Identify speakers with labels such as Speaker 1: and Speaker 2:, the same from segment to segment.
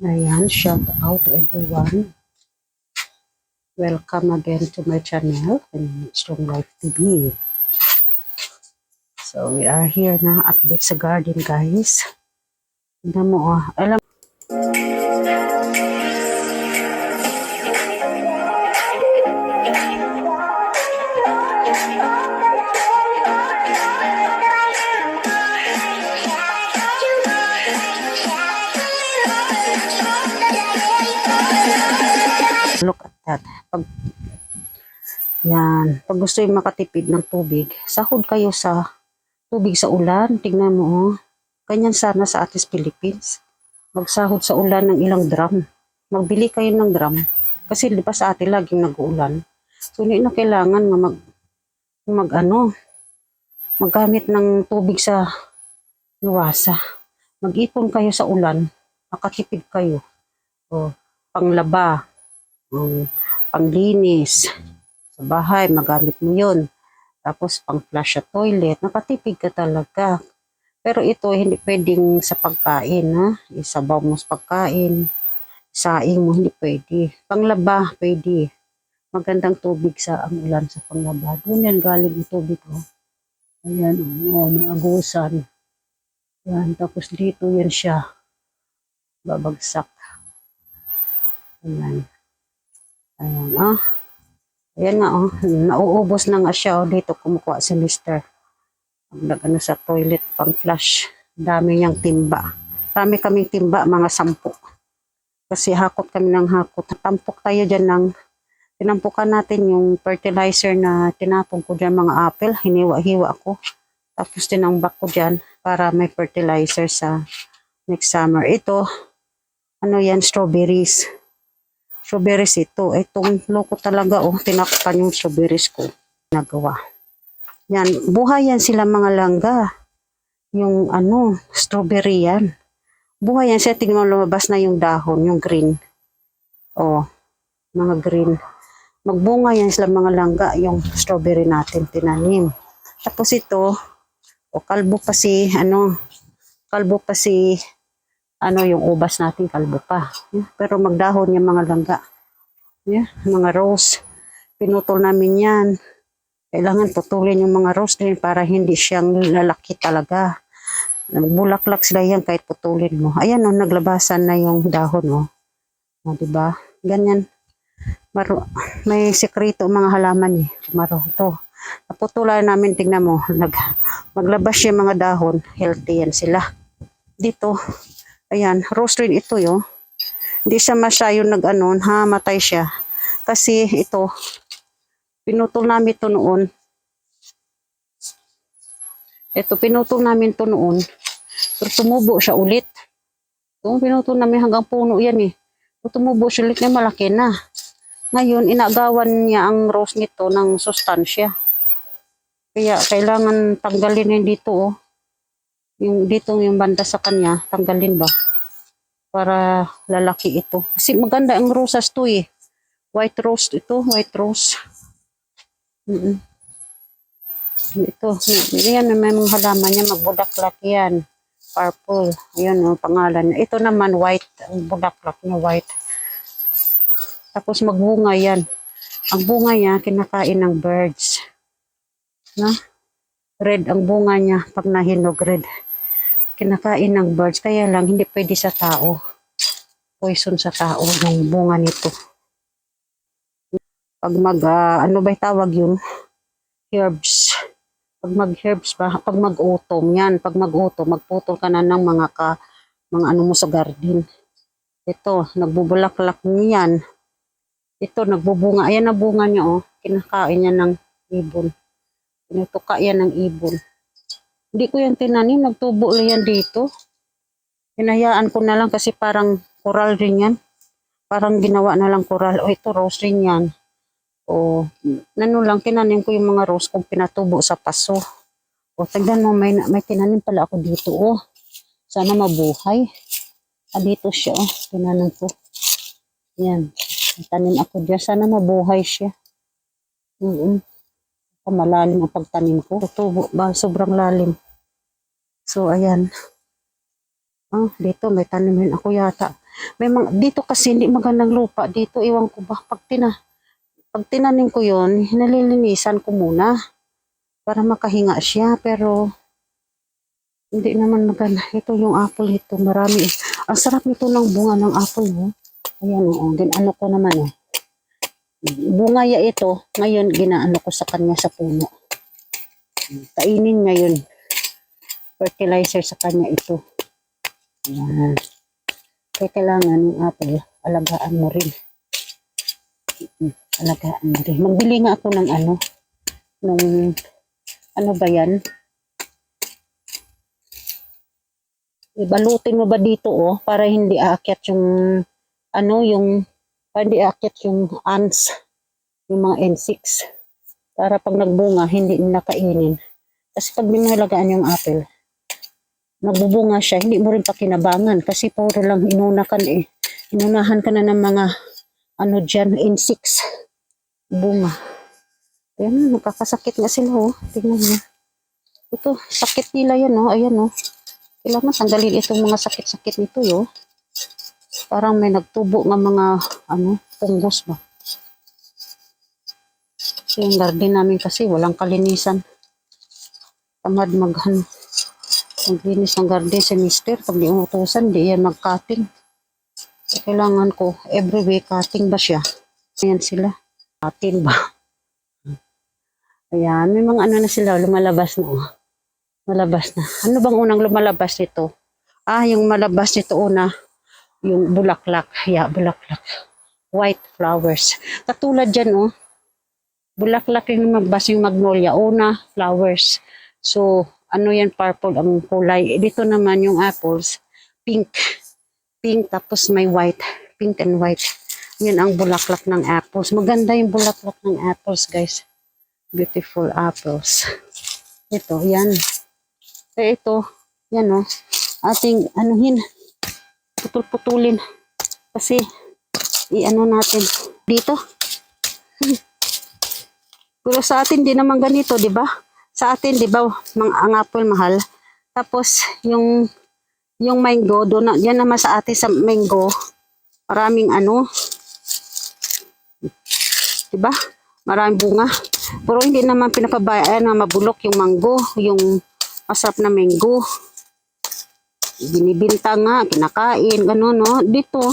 Speaker 1: Ayan, shout out to everyone. Welcome again to my channel, Strong Life TV. So, we are here na update sa garden, guys. Tignan mo, alam. Look at that. Pag gusto yung makatipid ng tubig, sahod kayo sa tubig sa ulan. Tignan mo, ganyan sana sa ating Philippines. Magsahod sa ulan ng ilang drum. Magbili kayo ng drum. Kasi di ba sa atin laging nag-uulan. So, hindi na kailangan maggamit ng tubig sa luwasa. Mag-ipon kayo sa ulan. Makatipid kayo. O, panglaba. Panglinis sa bahay, magamit mo yun. Tapos pang flush sa toilet, nakatipid ka talaga. Pero ito hindi pwedeng sa pagkain, ha? Isabaw mo sa pagkain, saing mo, hindi pwede. Panglaba, pwede. Magandang tubig sa ang ulan sa panglaba. Doon yan galing yung tubig, oh. Ayan, may agusan. Yan, tapos dito yan siya. Babagsak. Ayan. Ayan, Ayan nga, nauubos na nga siya, dito kumukuha si Mr. Nag sa toilet, pang flush. Dami niyang timba. Dami kaming timba, mga 10. Kasi hakot kami ng hakot. Tampok tayo dyan tinampukan natin yung fertilizer na tinapon ko dyan, mga apple. Hiniwa-hiwa ko. Tapos tinambak ko dyan para may fertilizer sa next summer. Ito, yan, strawberries. Strawberries ito. Itong loko talaga, tinakpan yung strawberries ko. Nagawa. Yan. Buhay yan sila mga langga. Yung strawberry yan. Buhay yan siya. Tingnan mo lumabas na yung dahon, yung green. Mga green. Magbunga yan sila mga langga, yung strawberry natin tinanim. Tapos ito, kalbo pa si yung ubas natin, kalbo pa. Pero magdahon yung mga langga. Mga rose. Pinutol namin yan. Kailangan putulin yung mga rose din para hindi siyang lalaki talaga. Bulaklak sila yan kahit putulin mo. Ayan, naglabasan na yung dahon, diba? Ganyan. May sekreto mga halaman, Ito. Naputulan namin, tingnan mo. Maglabas yung mga dahon. Healthy yan sila. Dito. Ayan, rose rin ito, Hindi siya masyayong matay siya. Kasi ito, pinutol namin ito noon. Pinutol namin ito noon. Pero tumubo siya ulit. Pinutol namin hanggang puno yan, Tumubo siya ulit na malaki na. Ngayon, inagawan niya ang rose nito ng sustansya. Kaya kailangan tanggalin yan dito, yung banda sa kanya, tanggalin ba? Para lalaki ito. Kasi maganda ang rosas to, White rose ito, white rose. Ito, yan, may mga halaman niya, magbulaklak yan. Purple, ayan ang pangalan niya. Ito naman white, ang bulaklak na white. Tapos magbunga yan. Ang bunga niya, kinakain ng birds. Red ang bunga niya, pag nahinog red. Kinakain ng birds, kaya lang hindi pwede sa tao. Poison sa tao ng bunga nito. Pag tawag yun? Herbs. Pag mag-herbs ba? Pag mag-autumn yan. Pag mag-autumn, magputol ka na ng mga mo sa garden. Ito, nagbubulaklak niyan. Ito, nagbubunga. Ayan na bunga niya, Kinakain niya ng ibon. Pinutuka yan ng ibon. Hindi ko yan tinanim, nagtubo lang yan dito. Hinayaan ko na lang kasi parang coral rin yan. Parang ginawa na lang coral. Ito rose rin yan. Tinanim ko yung mga rose kung pinatubo sa paso. Tignan mo, may tinanim pala ako dito, Sana mabuhay. Dito siya, tinanim ko. Yan. Tanim ako dyan. Sana mabuhay siya. Malalim ang pagtanim ko. Tutubo ba? Sobrang lalim. So, ayan. Dito may tanim rin ako yata. May mga, dito kasi hindi magandang lupa. Dito, iwan ko ba, pag tinanim ko yon, nalilinisan ko muna para makahinga siya. Pero, hindi naman maganda. Ito yung apple ito, marami. Ang sarap nito ng bunga ng apple, oh. Ayan, oh. Din ano ko naman, oh. Bunga ya ito, ngayon ginaano ko sa kanya sa puno. Kainin ngayon. Fertilizer sa kanya ito. Ayan. Kaya kailangan yung apple, alagaan mo rin. Alagaan mo rin. Magbili nga ako ng ano ba yan? Ibalutin mo ba dito, oh, para hindi aakyat yung, para hindi aakyat yung ants, yung mga insects. Para pag nagbunga, hindi nakainin. Kasi pag binalagaan yung apple, nagbubunga siya, hindi mo rin pakinabangan kasi puro lang inunahan ka na ng mga insects, bunga. Ayan, nakakasakit nga sila, oh. Tingnan niyo. Ito, sakit nila yan, oh. Ayan, oh. Kailangan tanggalin itong mga sakit-sakit nito, oh. Parang may nagtubo ng mga, fungus ba. So, yung garden namin kasi walang kalinisan. Tamad maglinis ng garden si mister. Pag di umutusan, di yan mag-cutting. So, kailangan ko, every week, cutting ba siya? Ayan sila. Cutting ba? Ayan, may mga na sila, lumalabas na, oh. Malabas na. Ano bang unang lumalabas nito? Yung malabas nito una, yung bulaklak. Yeah, bulaklak. White flowers. Katulad dyan, oh. Bulaklak yung lumabas yung magnolia. Una, flowers. So, yan, purple ang kulay. Dito naman yung apples, pink. Pink, tapos may white. Pink and white. Yan ang bulaklak ng apples. Maganda yung bulaklak ng apples, guys. Beautiful apples. Ito, yan. Ito, yan, oh. Ating, putulin. Kasi, natin. Dito. Pero sa atin, di naman ganito, di ba? Sa atin, di ba, ang apple mahal. Tapos, yung mango, doon, yan naman sa atin sa mango, maraming di ba? Maraming bunga. Pero hindi naman pinapabayaan na mabulok yung mango, yung masarap na mango. Binibinta nga, kinakain, gano'n, no? Dito,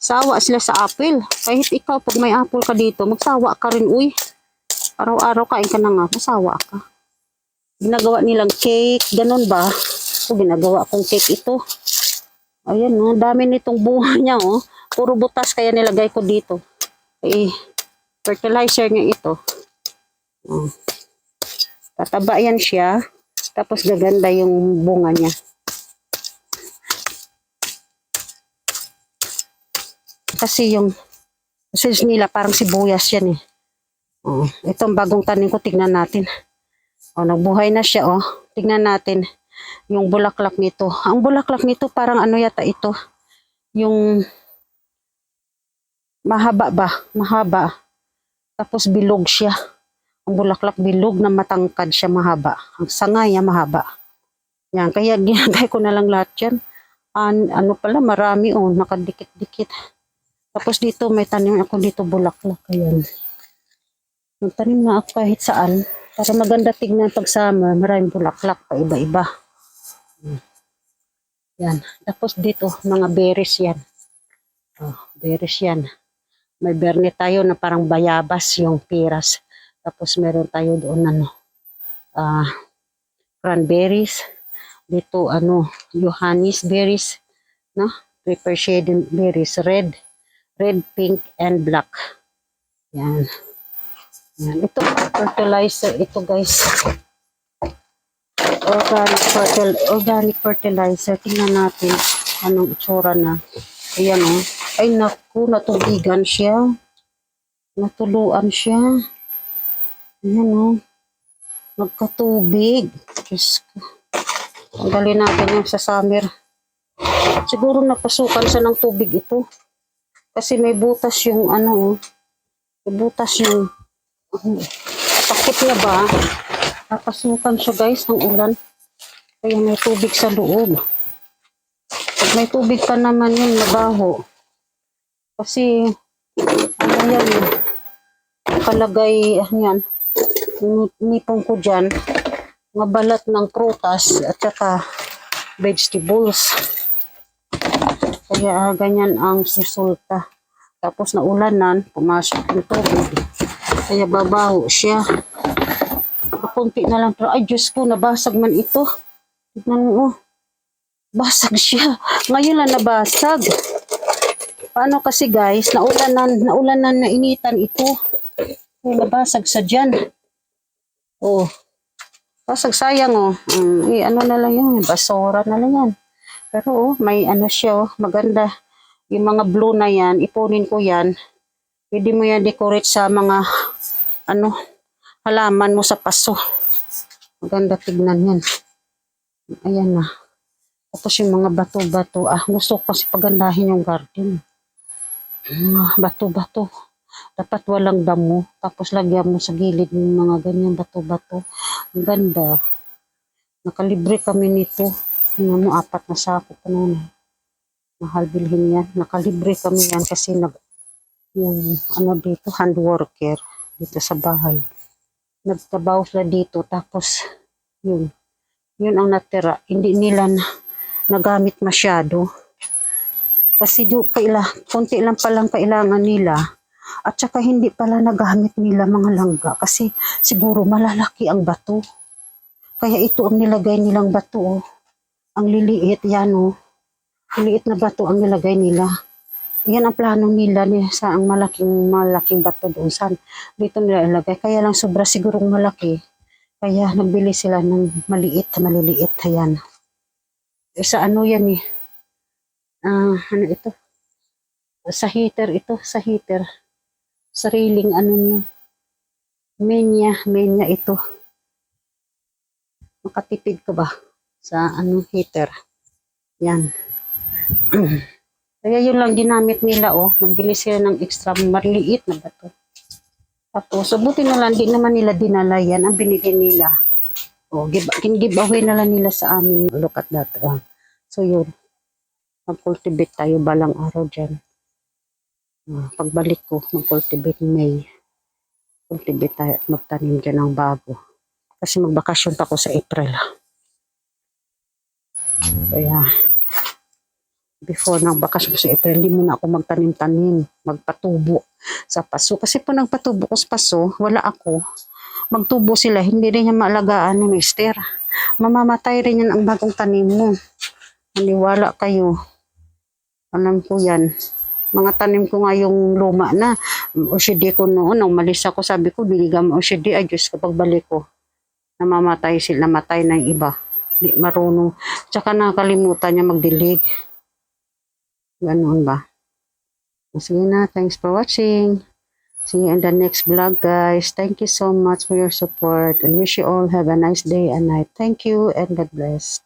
Speaker 1: sawa sila sa apple. Kahit ikaw, pag may apple ka dito, magsawa ka rin, uy. Araw-araw kain ka na nga, masawa ka. Ginagawa nilang cake, gano'n ba? So, ginagawa kong cake ito. Ayan, no? Dami nitong buha niya, oh. Puro butas kaya nilagay ko dito. Fertilizer niya ito. Oh. Tataba yan siya. Tapos gaganda yung bunga niya. Kasi yung seeds nila parang sibuyas yan, eh. Oh, itong bagong tanim ko, tignan natin. Oh, nagbuhay na siya, oh. Tignan natin yung bulaklak nito. Ang bulaklak nito parang yata ito. Yung mahaba ba? Mahaba. Tapos bilog siya. Ang bulaklak bilog na matangkad siya, mahaba. Ang sanga niya mahaba. Yan, kaya ginagay ko na lang lahat yan. Pala, marami, oh, nakadikit-dikit. Tapos dito, may tanim ako dito bulaklak. Ayan. Magtanim na ako kahit saan. Para maganda tignan pag summer, maraming bulaklak pa iba-iba. Yan. Tapos dito, mga berries yan. Oh, berries yan. May berne tayo na parang bayabas yung piras. Tapos meron tayo doon cranberries. Dito Johannes berries, no? Prepare shaded berries, red, pink and black. Yan. Yan. Ito fertilizer ito, guys. Organic fertilizer. Tingnan natin anong itsura na. Ayan, oh. Ay naku, natubigan siya. Natuluan siya. Ayan, oh. Nagkatubig. Diyos ko. Tanggalin natin yung sa summer. Siguro napasukan siya ng tubig ito. Kasi may butas yung oh. May butas yung takip niya ba? Napasukan siya, guys, ng ulan. Kaya may tubig sa loob. May tubig pa naman yun, mabaho. Kasi, ano yan, nakalagay, yan, nipong ko dyan, mga balat ng prutas at saka vegetables. Kaya ganyan ang resulta. Tapos naulanan, pumasok yung tubig. Kaya babaho siya. Kunti na lang. Pero ay Diyos ko, nabasag man ito. Tignan mo. Basag siya. Ngayon lang nabasag. Paano kasi guys, naulanan na initan ito. Ay, nabasag sa dyan. Oh. Basag sayang oh. Ano na lang yun, basura na lang yan. Pero oh, may ano siya oh, maganda. Yung mga blue na yan, ipunin ko yan. Pwede mo yan decorate sa mga ano, halaman mo sa paso. Maganda tignan yan. Ayan na. Tapos yung mga bato-bato. Gusto ko kasi pagandahin yung garden. Bato-bato. Dapat walang damo. Tapos lagyan mo sa gilid ng mga ganyan bato-bato. Ang ganda. Nakalibre kami nito. Tingnan mo, 4 na sako pa na. Mahal bilhin yan. Nakalibre kami yan kasi yung ano dito, hand worker dito sa bahay. Nagtrabaho sila dito. Tapos yun ang natira. Hindi nila nagamit masyado. Kasi konti lang palang kailangan nila. At saka hindi pala nagamit nila mga langga. Kasi siguro malalaki ang bato. Kaya ito ang nilagay nilang bato. Ang liliit yan Liliit na bato ang nilagay nila. Yan ang plano nila sa ang malaking bato doon. Dito nila ilagay. Kaya lang sobra sigurong malaki. Kaya nagbili sila ng maliliit. Ayan. Sa ano yan ano ito? Sa heater ito. Sa heater. Sariling ano niya. Menya ito. Makatipid ka ba? Sa heater. Yan. Kaya yun lang ginamit nila Nagbili sila ng extra maliit na bato. Tapos, buti na lang, di naman nila dinala yan. Ang binigay nila. Give away na lang nila sa amin. Look at that. So yun. Mag-cultivate tayo balang araw dyan. Pagbalik ko, mag-cultivate May. Cultivate tayo at magtanim dyan ng bago. Kasi magbakasyon pa ako sa April. Kaya, before ng bakasyon ko sa April, hindi muna ako magtanim-tanim. Magpatubo sa paso. Kasi po nagpatubo ko sa paso, wala ako. Magtubo sila, hindi rin niya maalagaan ni Mister. Mamamatay rin yan ang bagong tanim mo. Maniwala kayo. Alam ko yan. Mga tanim ko nga yung luma na. Orchidea ko noon, nung umalis ako, sabi ko, binigam orchidea. Ay Diyos, kapag balik ko, namamatay sila, namatay na yung iba. Di marunong. Tsaka nakalimutan niya magdilig. Ganoon ba? Sige na, thanks for watching. See you in the next vlog, guys. Thank you so much for your support and wish you all have a nice day and night. Thank you and God bless.